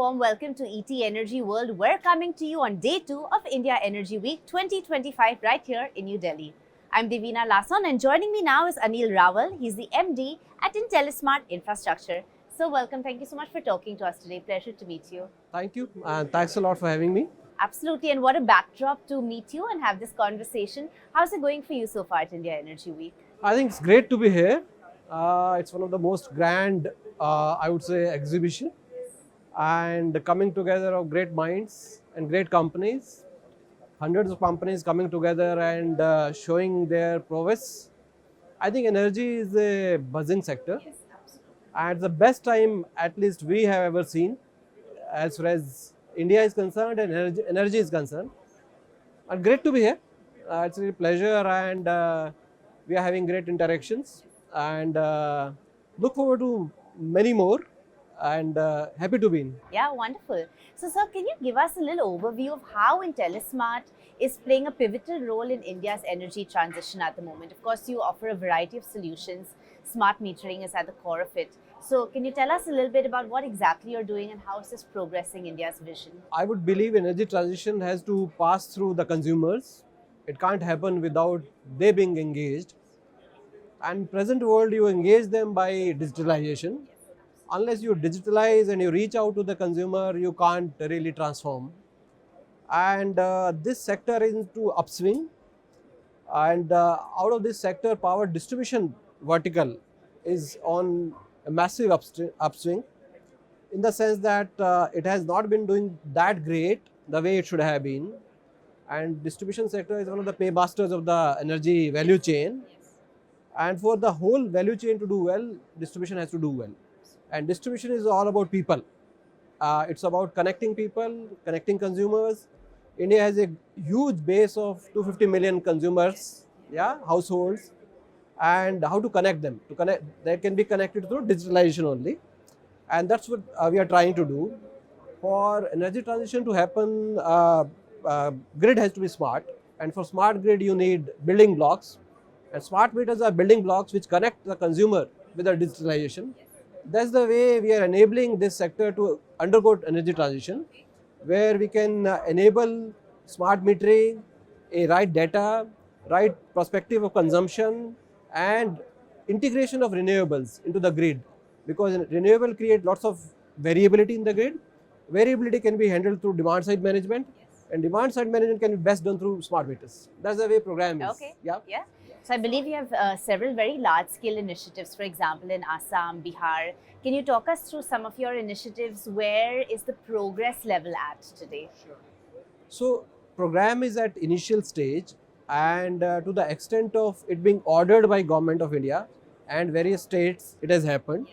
warm welcome to ET Energy World. We're coming to you on day 2 of India Energy Week 2025 right here in New Delhi. I'm Devina Lasson and joining me now is Anil Rawal. He's the MD at IntelliSmart Infrastructure. So welcome. Thank you so much for talking to us today. Pleasure to meet you. Thank you and thanks a lot for having me. Absolutely. And what a backdrop to meet you and have this conversation. How's it going for you so far at India Energy Week? I think it's great to be here. It's one of the most grand, I would say, exhibition and coming together of great minds and great companies. Hundreds of companies coming together and showing their prowess. I think energy is a buzzing sector. Yes, absolutely. And it's the best time at least we have ever seen as far as India is concerned and energy is concerned. And great to be here. It's a pleasure and we are having great interactions and look forward to many more and happy to be in. Yeah, wonderful. So, sir, can you give us a little overview of how IntelliSmart is playing a pivotal role in India's energy transition at the moment? Of course, you offer a variety of solutions. Smart metering is at the core of it. So, can you tell us a little bit about what exactly you're doing and how is this progressing India's vision? I would believe energy transition has to pass through the consumers. It can't happen without they being engaged. And present world, you engage them by digitalization. Unless you digitalize and you reach out to the consumer, you can't really transform. And this sector is into upswing. And out of this sector, power distribution vertical is on a massive upswing in the sense that it has not been doing that great the way it should have been. And distribution sector is one of the paymasters of the energy value chain. And for the whole value chain to do well, distribution has to do well. And distribution is all about people. It's about connecting people, connecting consumers. India has a huge base of 250 million consumers, households, and how to connect them. They can be connected through digitalization only. And that's what we are trying to do. For energy transition to happen, grid has to be smart. And for smart grid, you need building blocks. And smart meters are building blocks which connect the consumer with the digitalization. That's the way we are enabling this sector to undergo energy transition, where we can enable smart metering, a right data, right perspective of consumption, and integration of renewables into the grid. Because renewable create lots of variability in the grid. Variability can be handled through demand side management, and demand side management can be best done through smart meters. That's the way program is. Okay. Yeah. So I believe you have several very large-scale initiatives, for example, in Assam, Bihar. Can you talk us through some of your initiatives? Where is the progress level at today? Sure. So, program is at initial stage and to the extent of it being ordered by Government of India and various states, it has happened.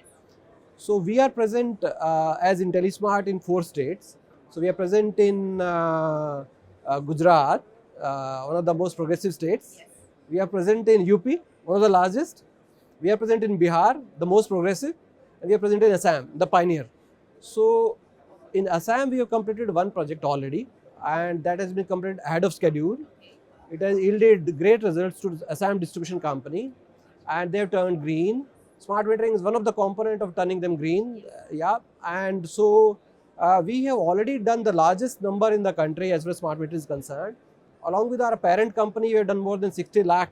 So, we are present as IntelliSmart in 4 states. So, we are present in Gujarat, one of the most progressive states. We are present in UP, one of the largest. We are present in Bihar, the most progressive. And we are present in Assam, the pioneer. So, in Assam, we have completed one project already. And that has been completed ahead of schedule. It has yielded great results to Assam Distribution Company. And they have turned green. Smart metering is one of the components of turning them green. And so, we have already done the largest number in the country as far as smart metering is concerned. Along with our parent company, we have done more than 60 lakh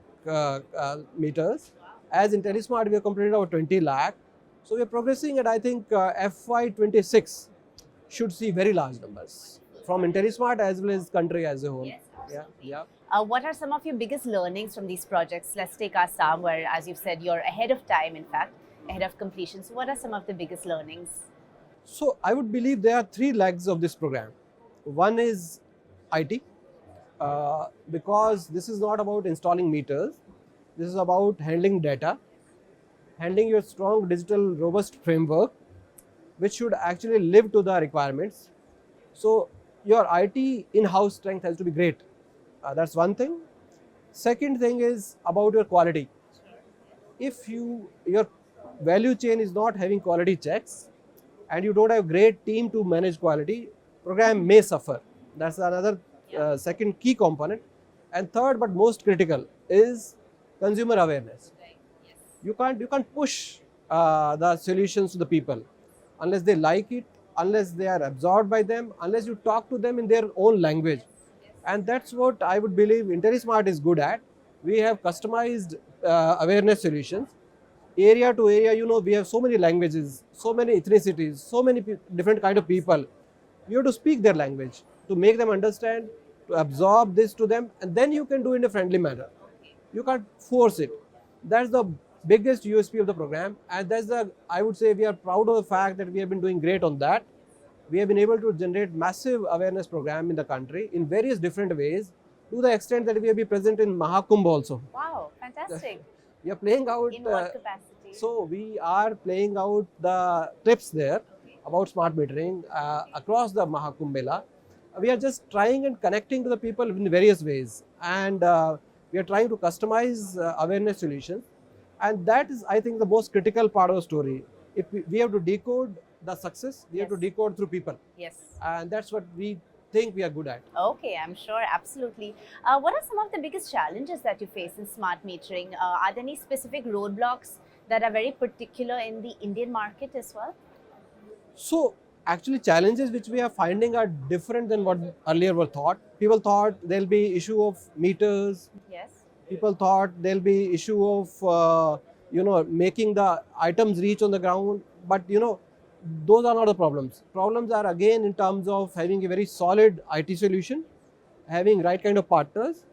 meters. As IntelliSmart, we have completed over 20 lakh. So we are progressing, and I think FY26 should see very large numbers from IntelliSmart as well as country as a whole. Yes, absolutely. What are some of your biggest learnings from these projects? Let's take Assam, where, as you've said, you're ahead of time, in fact, ahead of completion. So what are some of the biggest learnings? So I would believe there are 3 legs of this program. One is IT. Because this is not about installing meters, this is about handling data, handling your strong digital robust framework, which should actually live to the requirements. So your IT in-house strength has to be great. That's one thing. Second thing is about your quality. If your value chain is not having quality checks and you don't have a great team to manage quality, program may suffer. That's another second key component. And third but most critical is consumer awareness. You can't push the solutions to the people unless they like it unless they are absorbed by them, unless you talk to them in their own language. And that's what I would believe IntelliSmart is good at. We have customized awareness solutions. Area to area, we have so many languages, so many ethnicities, so many different kind of people. You have to speak their language to make them understand, to absorb this to them, and then you can do it in a friendly manner. You can't force it. That's the biggest USP of the program, and I would say we are proud of the fact that we have been doing great on that. We have been able to generate massive awareness program in the country in various different ways, to the extent that we have been present in Mahakumbh also. Wow, fantastic. We are playing out. In what capacity? So we are playing out the tips there about smart metering across the Mahakumbh Mela. We are just trying and connecting to the people in various ways, and we are trying to customize awareness solutions, and that is, I think, the most critical part of the story. If we have to decode the success, we have to decode through people. Yes. And that's what we think we are good at. Okay, I'm sure, absolutely. What are some of the biggest challenges that you face in smart metering? Are there any specific roadblocks that are very particular in the Indian market as well? So actually challenges which we are finding are different than what earlier were thought. People thought there'll be issue of meters. Yes. People thought there'll be issue of making the items reach on the ground, but those are not the problems. Problems are again in terms of having a very solid IT solution, having right kind of partners,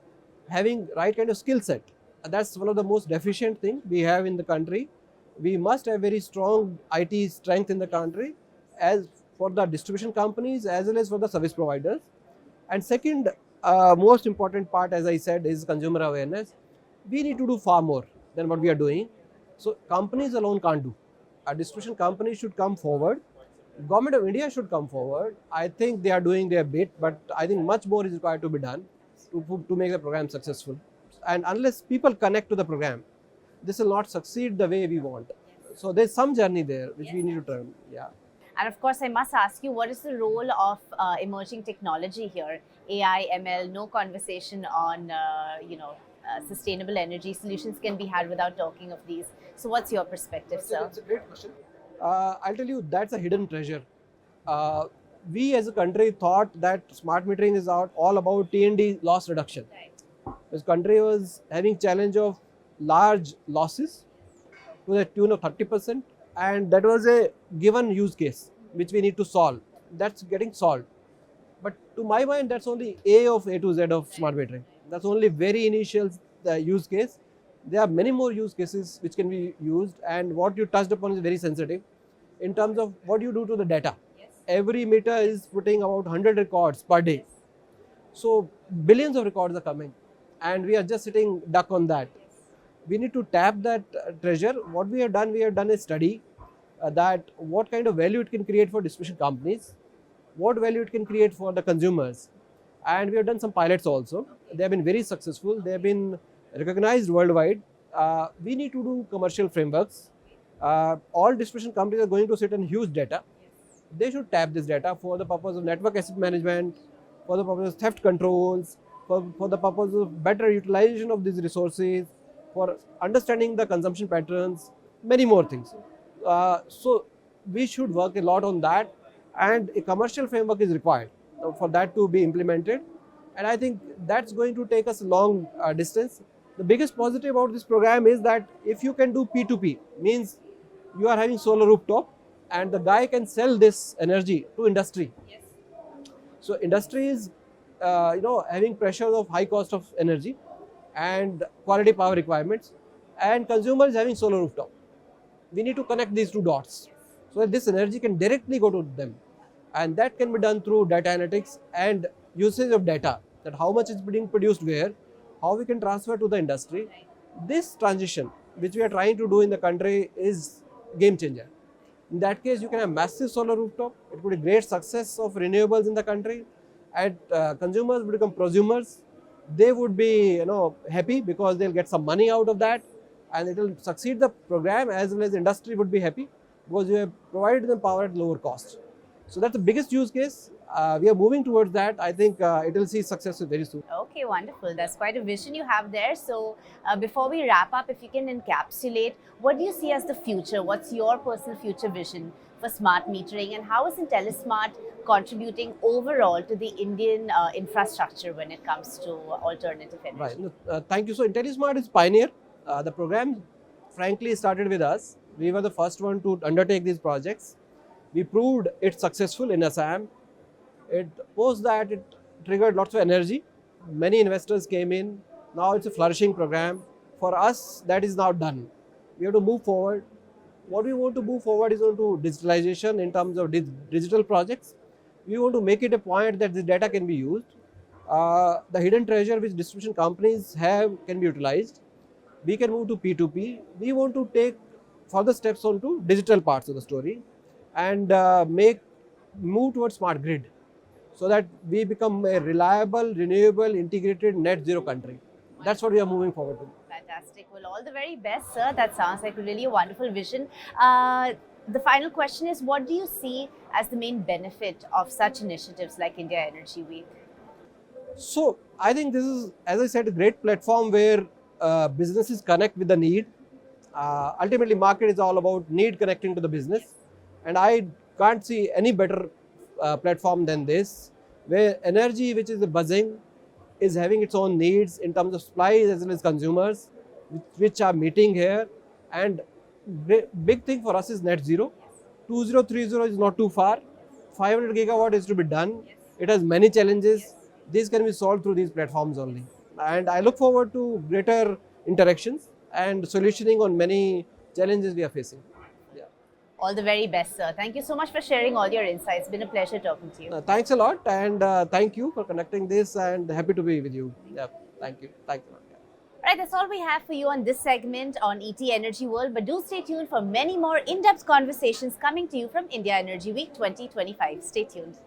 having right kind of skill set. That's one of the most deficient thing we have in the country. We must have very strong IT strength in the country, as for the distribution companies as well as for the service providers. And second, most important part, as I said, is consumer awareness. We need to do far more than what we are doing. So companies alone can't do. A distribution company should come forward. Government of India should come forward. I think they are doing their bit, but I think much more is required to be done to make the program successful. And unless people connect to the program, this will not succeed the way we want. So there's some journey there which we need to turn. Yeah. And of course, I must ask you, what is the role of emerging technology here? AI, ML, no conversation on, sustainable energy solutions can be had without talking of these. So what's your perspective, sir? That's a great question. I'll tell you, that's a hidden treasure. We as a country thought that smart metering is all about T&D loss reduction. Right. This country was having challenge of large losses to the tune of 30%, and that was a given use case which we need to solve. That's getting solved. But to my mind, that's only A of A to Z of smart metering. That's only very initial use case. There are many more use cases which can be used, and what you touched upon is very sensitive in terms of what you do to the data. Yes. Every meter is putting about 100 records per day. So billions of records are coming, and we are just sitting duck on that. We need to tap that treasure. What we have done a study that what kind of value it can create for distribution companies, what value it can create for the consumers. And we have done some pilots also. They have been very successful. They have been recognized worldwide. We need to do commercial frameworks. All distribution companies are going to sit on huge data. They should tap this data for the purpose of network asset management, for the purpose of theft controls, for the purpose of better utilization of these resources, for understanding the consumption patterns, many more things. So we should work a lot on that, and a commercial framework is required for that to be implemented. And I think that's going to take us a long distance. The biggest positive about this program is that if you can do P2P, means you are having solar rooftop and the guy can sell this energy to industry. Yes. So industry is having pressure of high cost of energy and quality power requirements, and consumers having solar rooftop. We need to connect these two dots so that this energy can directly go to them, and that can be done through data analytics and usage of data, that how much is being produced where, how we can transfer to the industry. This transition which we are trying to do in the country is game changer. In that case, you can have massive solar rooftop. It would be great success of renewables in the country, and consumers would become prosumers. They would be happy because they'll get some money out of that, and it will succeed the program, as well as the industry would be happy because you have provided them power at lower cost. So that's the biggest use case. we are moving towards that. I think it will see success very soon. Okay, wonderful. That's quite a vision you have there. So, before we wrap up, if you can encapsulate, what do you see as the future? What's your personal future vision for smart metering, and how is IntelliSmart contributing overall to the Indian infrastructure when it comes to alternative energy? Right. No, thank you. So IntelliSmart is pioneer. The program, frankly, started with us. We were the first one to undertake these projects. We proved it successful in Assam. It post that it triggered lots of energy. Many investors came in. Now it's a flourishing program. For us, that is now done. We have to move forward. What we want to move forward is onto digitalization in terms of digital projects. We want to make it a point that this data can be used. The hidden treasure which distribution companies have can be utilized. We can move to P2P. We want to take further steps onto digital parts of the story and move towards smart grid, so that we become a reliable, renewable, integrated, net zero country. That's what we are moving forward to. Fantastic. Well, all the very best, sir. That sounds like really a wonderful vision. The final question is, what do you see as the main benefit of such initiatives like India Energy Week? So I think this is, as I said, a great platform where businesses connect with the need. Ultimately, market is all about need connecting to the business, and I can't see any better platform than this, where energy, which is buzzing, is having its own needs in terms of supplies as well as consumers, which are meeting here. And big thing for us is net zero. 2030 is not too far. 500 gigawatt is to be done. It has many challenges. These can be solved through these platforms only. And I look forward to greater interactions and solutioning on many challenges we are facing. Yeah. All the very best, sir. Thank you so much for sharing all your insights. It's been a pleasure talking to you. Thanks a lot, and thank you for conducting this, and happy to be with you. Yeah, thank you. Thanks a lot. Right, that's all we have for you on this segment on ET Energy World. But do stay tuned for many more in-depth conversations coming to you from India Energy Week 2025. Stay tuned.